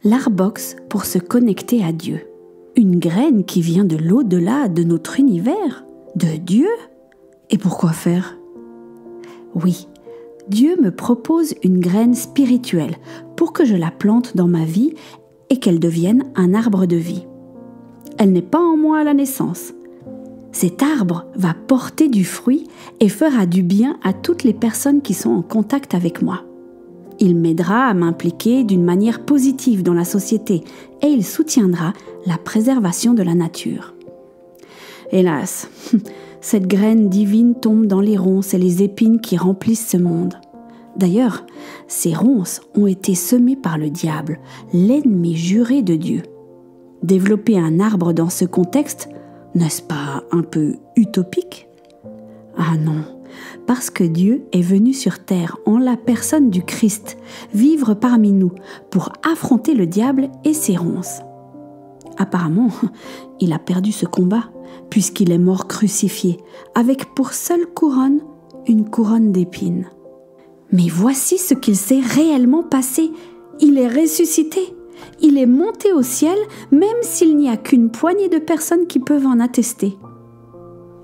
l'Arbox pour se connecter à Dieu. Une graine qui vient de l'au-delà de notre univers, de Dieu. Et pourquoi faire? Oui, Dieu me propose une graine spirituelle pour que je la plante dans ma vie et qu'elle devienne un arbre de vie. Elle n'est pas en moi à la naissance. Cet arbre va porter du fruit et fera du bien à toutes les personnes qui sont en contact avec moi. Il m'aidera à m'impliquer d'une manière positive dans la société et il soutiendra la préservation de la nature. Hélas, cette graine divine tombe dans les ronces et les épines qui remplissent ce monde. D'ailleurs, ces ronces ont été semées par le diable, l'ennemi juré de Dieu. Développer un arbre dans ce contexte, n'est-ce pas un peu utopique? Ah non, parce que Dieu est venu sur terre en la personne du Christ, vivre parmi nous pour affronter le diable et ses ronces. Apparemment, il a perdu ce combat, puisqu'il est mort crucifié, avec pour seule couronne une couronne d'épines. Mais voici ce qu'il s'est réellement passé. Il est ressuscité. Il est monté au ciel, même s'il n'y a qu'une poignée de personnes qui peuvent en attester.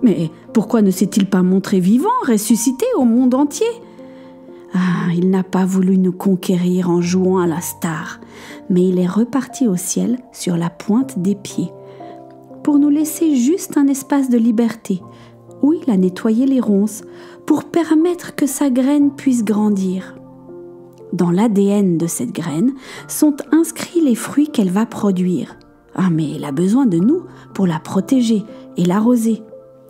Mais pourquoi ne s'est-il pas montré vivant, ressuscité au monde entier? Ah, il n'a pas voulu nous conquérir en jouant à la star, mais il est reparti au ciel sur la pointe des pieds, pour nous laisser juste un espace de liberté, où il a nettoyé les ronces, pour permettre que sa graine puisse grandir. Dans l'ADN de cette graine sont inscrits les fruits qu'elle va produire. Ah, mais il a besoin de nous pour la protéger et l'arroser.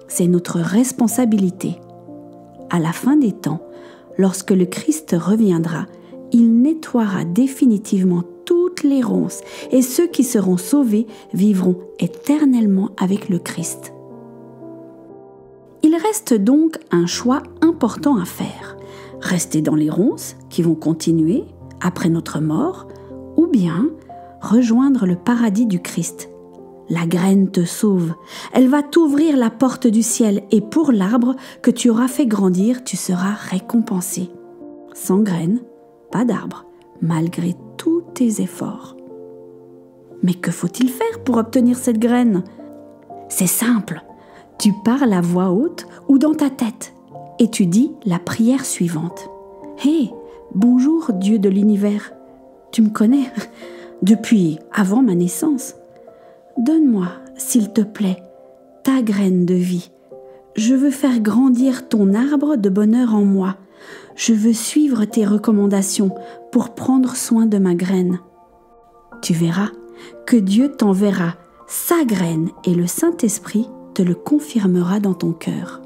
C'est notre responsabilité. À la fin des temps, lorsque le Christ reviendra, il nettoiera définitivement toutes les ronces et ceux qui seront sauvés vivront éternellement avec le Christ. Il reste donc un choix important à faire. Rester dans les ronces qui vont continuer après notre mort ou bien rejoindre le paradis du Christ. La graine te sauve. Elle va t'ouvrir la porte du ciel et pour l'arbre que tu auras fait grandir, tu seras récompensé. Sans graine, pas d'arbre, malgré tous tes efforts. Mais que faut-il faire pour obtenir cette graine? C'est simple. Tu parles à voix haute ou dans ta tête et tu dis la prière suivante. « Hé, bonjour Dieu de l'univers, tu me connais depuis avant ma naissance. Donne-moi, s'il te plaît, ta graine de vie. Je veux faire grandir ton arbre de bonheur en moi. Je veux suivre tes recommandations pour prendre soin de ma graine. Tu verras que Dieu t'enverra sa graine et le Saint-Esprit te le confirmera dans ton cœur. »